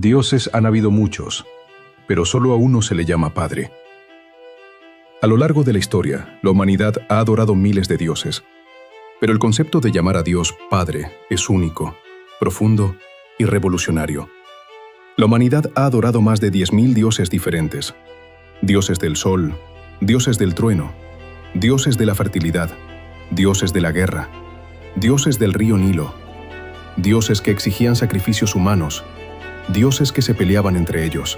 Dioses han habido muchos, pero solo a uno se le llama Padre. A lo largo de la historia, la humanidad ha adorado miles de dioses, pero el concepto de llamar a Dios Padre es único, profundo y revolucionario. La humanidad ha adorado más de 10.000 dioses diferentes: dioses del sol, dioses del trueno, dioses de la fertilidad, dioses de la guerra, dioses del río Nilo, dioses que exigían sacrificios humanos, dioses que se peleaban entre ellos,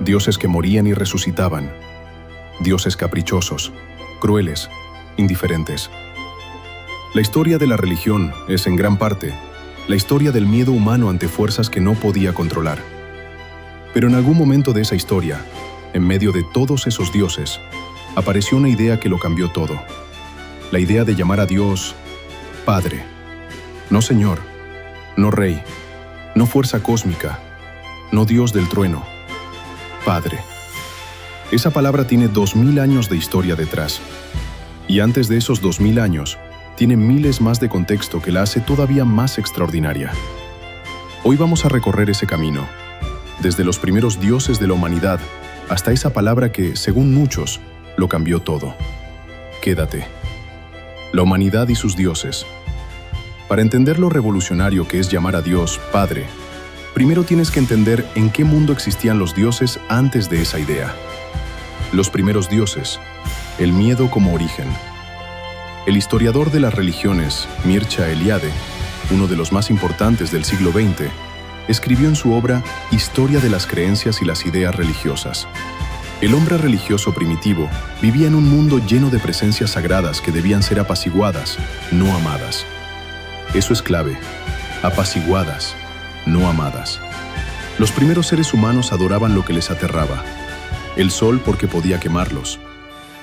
dioses que morían y resucitaban, dioses caprichosos, crueles, indiferentes. La historia de la religión es, en gran parte, la historia del miedo humano ante fuerzas que no podía controlar. Pero en algún momento de esa historia, en medio de todos esos dioses, apareció una idea que lo cambió todo. La idea de llamar a Dios Padre. No Señor, no Rey, no fuerza cósmica, no Dios del trueno. Padre. Esa palabra tiene 2000 años de historia detrás. Y antes de esos 2000 años, tiene miles más de contexto que la hace todavía más extraordinaria. Hoy vamos a recorrer ese camino, desde los primeros dioses de la humanidad hasta esa palabra que, según muchos, lo cambió todo. Quédate. La humanidad y sus dioses. Para entender lo revolucionario que es llamar a Dios Padre, primero tienes que entender en qué mundo existían los dioses antes de esa idea. Los primeros dioses, el miedo como origen. El historiador de las religiones, Mircea Eliade, uno de los más importantes del siglo XX, escribió en su obra Historia de las creencias y las ideas religiosas. El hombre religioso primitivo vivía en un mundo lleno de presencias sagradas que debían ser apaciguadas, no amadas. Eso es clave: apaciguadas, no amadas. Los primeros seres humanos adoraban lo que les aterraba: el sol porque podía quemarlos,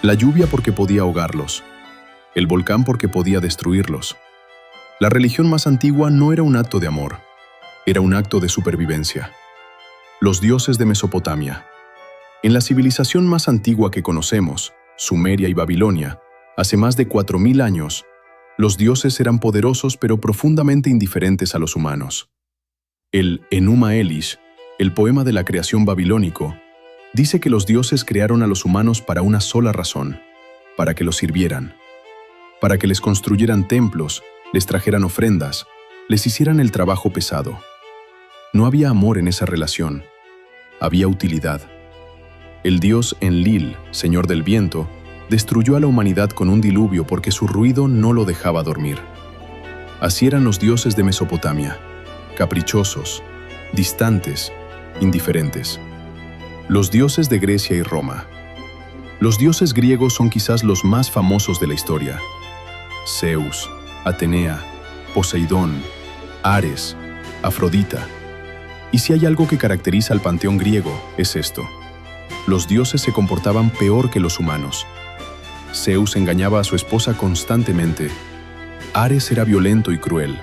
la lluvia porque podía ahogarlos, el volcán porque podía destruirlos. La religión más antigua no era un acto de amor, era un acto de supervivencia. Los dioses de Mesopotamia. En la civilización más antigua que conocemos, Sumeria y Babilonia, hace más de 4000 años, los dioses eran poderosos pero profundamente indiferentes a los humanos. El Enuma Elish, el poema de la creación babilónico, dice que los dioses crearon a los humanos para una sola razón: para que los sirvieran, para que les construyeran templos, les trajeran ofrendas, les hicieran el trabajo pesado. No había amor en esa relación, había utilidad. El dios Enlil, señor del viento, destruyó a la humanidad con un diluvio porque su ruido no lo dejaba dormir. Así eran los dioses de Mesopotamia: caprichosos, distantes, indiferentes. Los dioses de Grecia y Roma. Los dioses griegos son quizás los más famosos de la historia: Zeus, Atenea, Poseidón, Ares, Afrodita. Y si hay algo que caracteriza al panteón griego, es esto: los dioses se comportaban peor que los humanos. Zeus engañaba a su esposa constantemente. Ares era violento y cruel.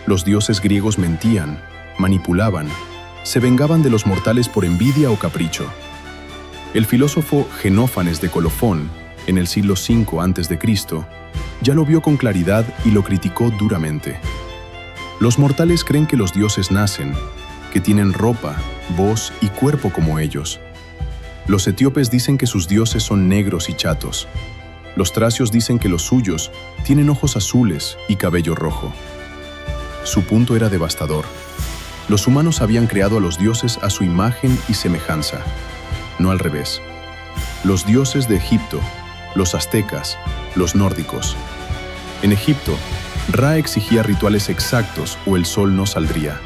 Los dioses griegos mentían, manipulaban, se vengaban de los mortales por envidia o capricho. El filósofo Genófanes de Colofón, en el siglo V a.C., ya lo vio con claridad y lo criticó duramente. Los mortales creen que los dioses nacen, que tienen ropa, voz y cuerpo como ellos. Los etíopes dicen que sus dioses son negros y chatos. Los tracios dicen que los suyos tienen ojos azules y cabello rojo. Su punto era devastador. Los humanos habían creado a los dioses a su imagen y semejanza, no al revés. Los dioses de Egipto, los aztecas, los nórdicos. En Egipto, Ra exigía rituales exactos o el sol no saldría.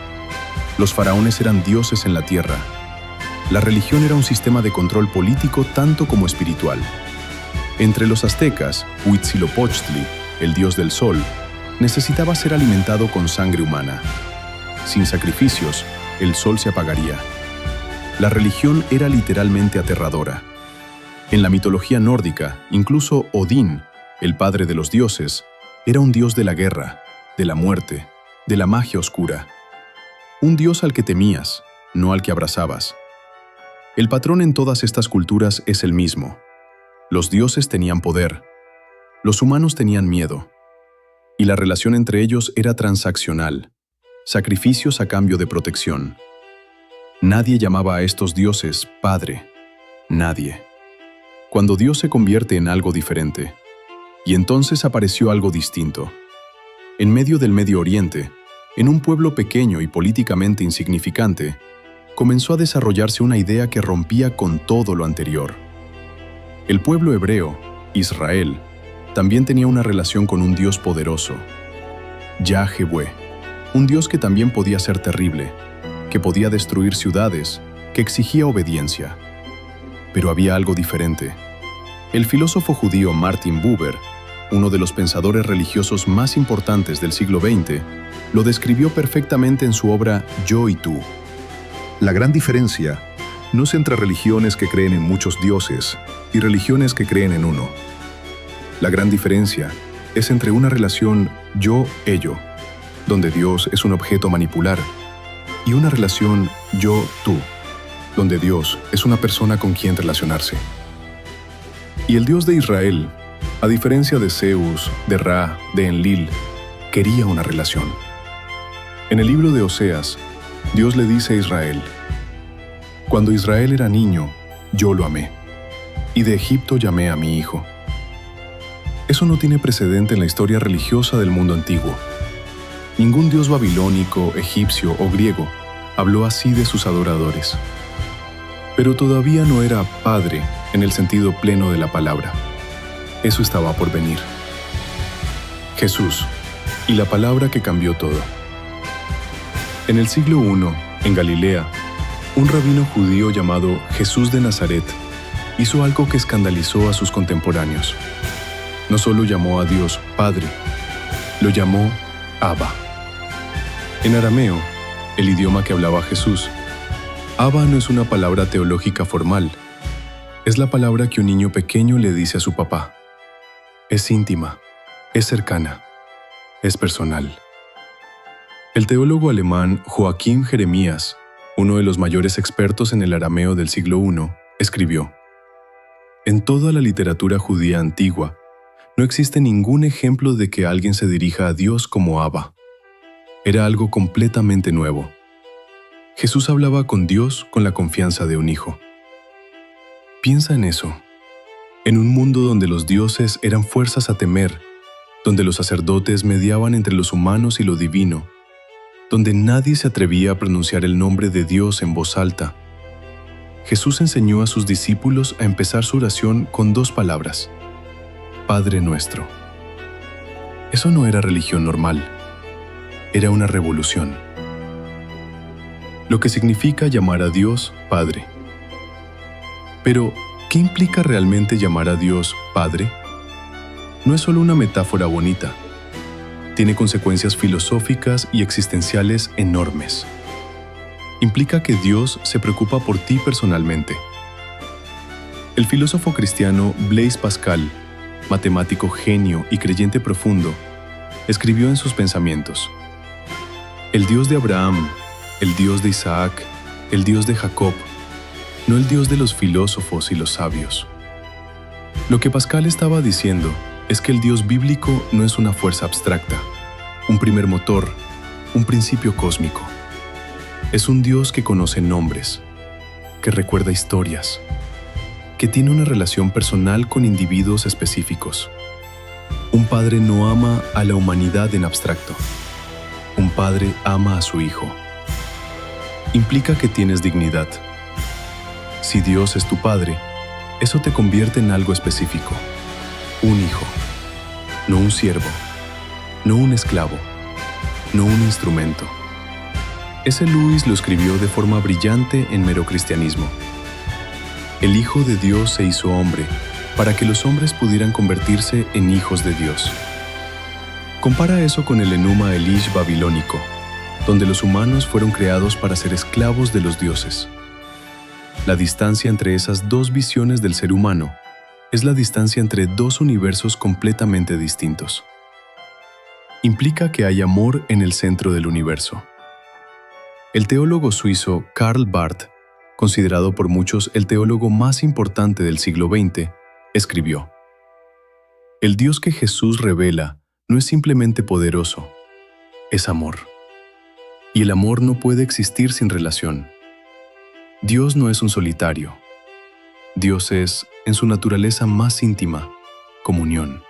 Los faraones eran dioses en la tierra. La religión era un sistema de control político tanto como espiritual. Entre los aztecas, Huitzilopochtli, el dios del sol, necesitaba ser alimentado con sangre humana. Sin sacrificios, el sol se apagaría. La religión era literalmente aterradora. En la mitología nórdica, incluso Odín, el padre de los dioses, era un dios de la guerra, de la muerte, de la magia oscura. Un dios al que temías, no al que abrazabas. El patrón en todas estas culturas es el mismo. Los dioses tenían poder, los humanos tenían miedo, y la relación entre ellos era transaccional, sacrificios a cambio de protección. Nadie llamaba a estos dioses Padre. Nadie. Cuando Dios se convierte en algo diferente, y entonces apareció algo distinto. En medio del Medio Oriente, en un pueblo pequeño y políticamente insignificante, comenzó a desarrollarse una idea que rompía con todo lo anterior. El pueblo hebreo, Israel, también tenía una relación con un Dios poderoso, Yahvé, un Dios que también podía ser terrible, que podía destruir ciudades, que exigía obediencia. Pero había algo diferente. El filósofo judío Martin Buber, uno de los pensadores religiosos más importantes del siglo XX, lo describió perfectamente en su obra Yo y tú. La gran diferencia no es entre religiones que creen en muchos dioses y religiones que creen en uno. La gran diferencia es entre una relación yo-ello, donde Dios es un objeto a manipular, y una relación yo-tú, donde Dios es una persona con quien relacionarse. Y el Dios de Israel, a diferencia de Zeus, de Ra, de Enlil, quería una relación. En el libro de Oseas, Dios le dice a Israel: «Cuando Israel era niño, yo lo amé, y de Egipto llamé a mi hijo». Eso no tiene precedente en la historia religiosa del mundo antiguo. Ningún dios babilónico, egipcio o griego habló así de sus adoradores. Pero todavía no era Padre en el sentido pleno de la palabra. Eso estaba por venir. Jesús, y la palabra que cambió todo. En el siglo I, en Galilea, un rabino judío llamado Jesús de Nazaret hizo algo que escandalizó a sus contemporáneos. No solo llamó a Dios Padre, lo llamó Abba. En arameo, el idioma que hablaba Jesús, Abba no es una palabra teológica formal. Es la palabra que un niño pequeño le dice a su papá. Es íntima, es cercana, es personal. El teólogo alemán Joachim Jeremías, uno de los mayores expertos en el arameo del siglo I, escribió: «En toda la literatura judía antigua, no existe ningún ejemplo de que alguien se dirija a Dios como Abba. Era algo completamente nuevo. Jesús hablaba con Dios con la confianza de un hijo». Piensa en eso. En un mundo donde los dioses eran fuerzas a temer, donde los sacerdotes mediaban entre los humanos y lo divino, donde nadie se atrevía a pronunciar el nombre de Dios en voz alta, Jesús enseñó a sus discípulos a empezar su oración con 2 palabras: Padre nuestro. Eso no era religión normal, era una revolución. Lo que significa llamar a Dios Padre. Pero, ¿qué implica realmente llamar a Dios Padre? No es solo una metáfora bonita. Tiene consecuencias filosóficas y existenciales enormes. Implica que Dios se preocupa por ti personalmente. El filósofo cristiano Blaise Pascal, matemático genio y creyente profundo, escribió en sus pensamientos: «El Dios de Abraham, el Dios de Isaac, el Dios de Jacob, no el Dios de los filósofos y los sabios». Lo que Pascal estaba diciendo es que el Dios bíblico no es una fuerza abstracta, un primer motor, un principio cósmico. Es un Dios que conoce nombres, que recuerda historias, que tiene una relación personal con individuos específicos. Un padre no ama a la humanidad en abstracto. Un padre ama a su hijo. Implica que tienes dignidad. Si Dios es tu padre, eso te convierte en algo específico. Un hijo, no un siervo, no un esclavo, no un instrumento. Ese Lewis lo escribió de forma brillante en Mero Cristianismo. El Hijo de Dios se hizo hombre para que los hombres pudieran convertirse en hijos de Dios. Compara eso con el Enuma Elish babilónico, donde los humanos fueron creados para ser esclavos de los dioses. La distancia entre esas 2 visiones del ser humano es la distancia entre 2 universos completamente distintos. Implica que hay amor en el centro del universo. El teólogo suizo Karl Barth, considerado por muchos el teólogo más importante del siglo XX, escribió: «El Dios que Jesús revela no es simplemente poderoso, es amor. Y el amor no puede existir sin relación. Dios no es un solitario. Dios es, en su naturaleza más íntima, comunión.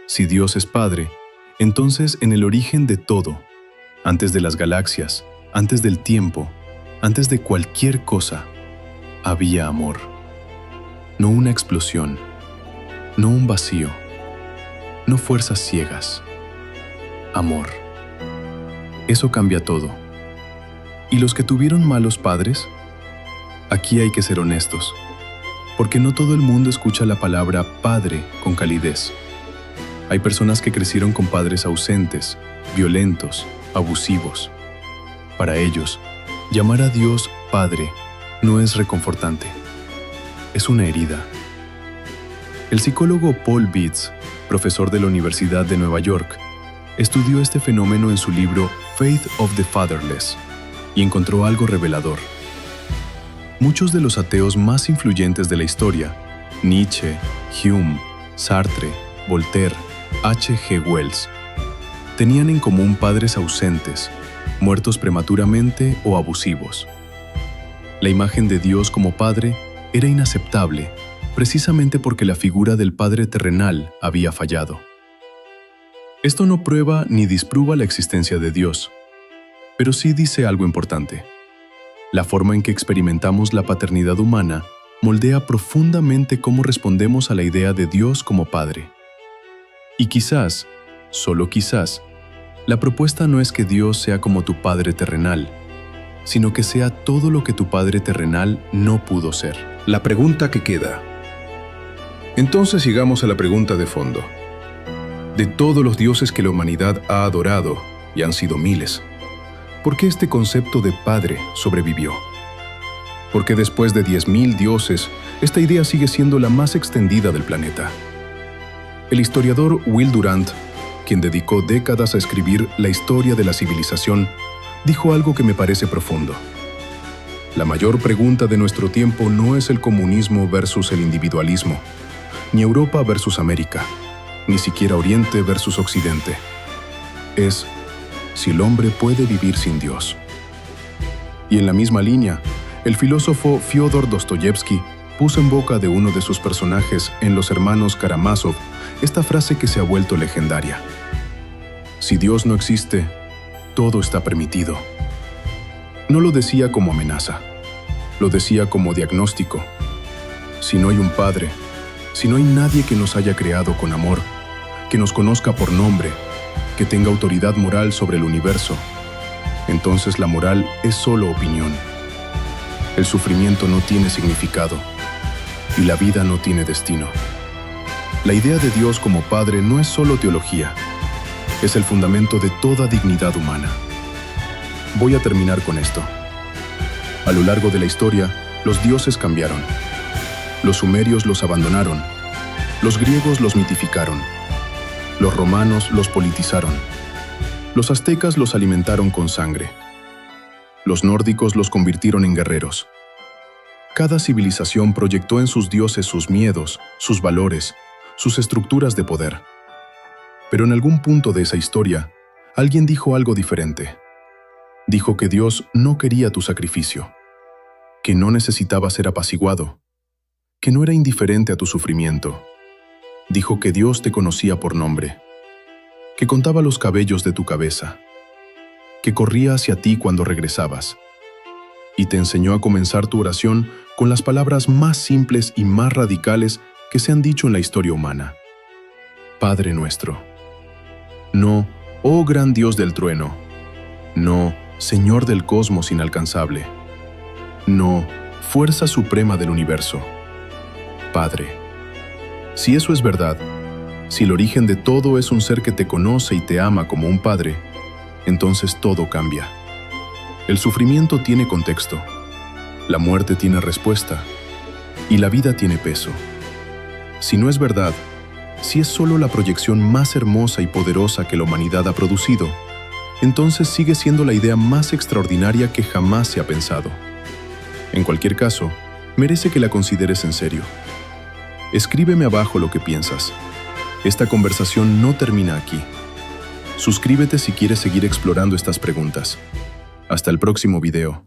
Si Dios es Padre, entonces en el origen de todo, antes de las galaxias, antes del tiempo, antes de cualquier cosa, había amor. No una explosión, no un vacío, no fuerzas ciegas. Amor. Eso cambia todo. ¿Y los que tuvieron malos padres? Aquí hay que ser honestos, porque no todo el mundo escucha la palabra padre con calidez. Hay personas que crecieron con padres ausentes, violentos, abusivos. Para ellos, llamar a Dios Padre no es reconfortante. Es una herida. El psicólogo Paul Bitts, profesor de la Universidad de Nueva York, estudió este fenómeno en su libro Faith of the Fatherless y encontró algo revelador. Muchos de los ateos más influyentes de la historia, Nietzsche, Hume, Sartre, Voltaire, H.G. Wells, tenían en común padres ausentes, muertos prematuramente o abusivos. La imagen de Dios como Padre era inaceptable, precisamente porque la figura del Padre terrenal había fallado. Esto no prueba ni disprueba la existencia de Dios, pero sí dice algo importante. La forma en que experimentamos la paternidad humana moldea profundamente cómo respondemos a la idea de Dios como Padre. Y quizás, solo quizás, la propuesta no es que Dios sea como tu Padre terrenal, sino que sea todo lo que tu Padre terrenal no pudo ser. La pregunta que queda. Entonces llegamos a la pregunta de fondo. De todos los dioses que la humanidad ha adorado, y han sido miles, ¿por qué este concepto de Padre sobrevivió? Porque después de 10.000 dioses, esta idea sigue siendo la más extendida del planeta. El historiador Will Durant, quien dedicó décadas a escribir la historia de la civilización, dijo algo que me parece profundo. La mayor pregunta de nuestro tiempo no es el comunismo versus el individualismo, ni Europa versus América, ni siquiera Oriente versus Occidente. Es si el hombre puede vivir sin Dios. Y en la misma línea, el filósofo Fyodor Dostoyevsky puso en boca de uno de sus personajes en Los Hermanos Karamazov esta frase que se ha vuelto legendaria. Si Dios no existe, todo está permitido. No lo decía como amenaza, lo decía como diagnóstico. Si no hay un Padre, si no hay nadie que nos haya creado con amor, que nos conozca por nombre, que tenga autoridad moral sobre el universo, entonces la moral es solo opinión. El sufrimiento no tiene significado y la vida no tiene destino. La idea de Dios como Padre no es solo teología, es el fundamento de toda dignidad humana. Voy a terminar con esto. A lo largo de la historia, los dioses cambiaron. Los sumerios los abandonaron. Los griegos los mitificaron. Los romanos los politizaron. Los aztecas los alimentaron con sangre. Los nórdicos los convirtieron en guerreros. Cada civilización proyectó en sus dioses sus miedos, sus valores, sus estructuras de poder. Pero en algún punto de esa historia, alguien dijo algo diferente. Dijo que Dios no quería tu sacrificio, que no necesitaba ser apaciguado, que no era indiferente a tu sufrimiento. Dijo que Dios te conocía por nombre, que contaba los cabellos de tu cabeza, que corría hacia ti cuando regresabas, y te enseñó a comenzar tu oración con las palabras más simples y más radicales que se han dicho en la historia humana. Padre nuestro. No, oh gran Dios del trueno. No, Señor del cosmos inalcanzable. No, fuerza suprema del universo. Padre. Si eso es verdad, si el origen de todo es un ser que te conoce y te ama como un padre, entonces todo cambia. El sufrimiento tiene contexto, la muerte tiene respuesta y la vida tiene peso. Si no es verdad, si es solo la proyección más hermosa y poderosa que la humanidad ha producido, entonces sigue siendo la idea más extraordinaria que jamás se ha pensado. En cualquier caso, merece que la consideres en serio. Escríbeme abajo lo que piensas. Esta conversación no termina aquí. Suscríbete si quieres seguir explorando estas preguntas. Hasta el próximo video.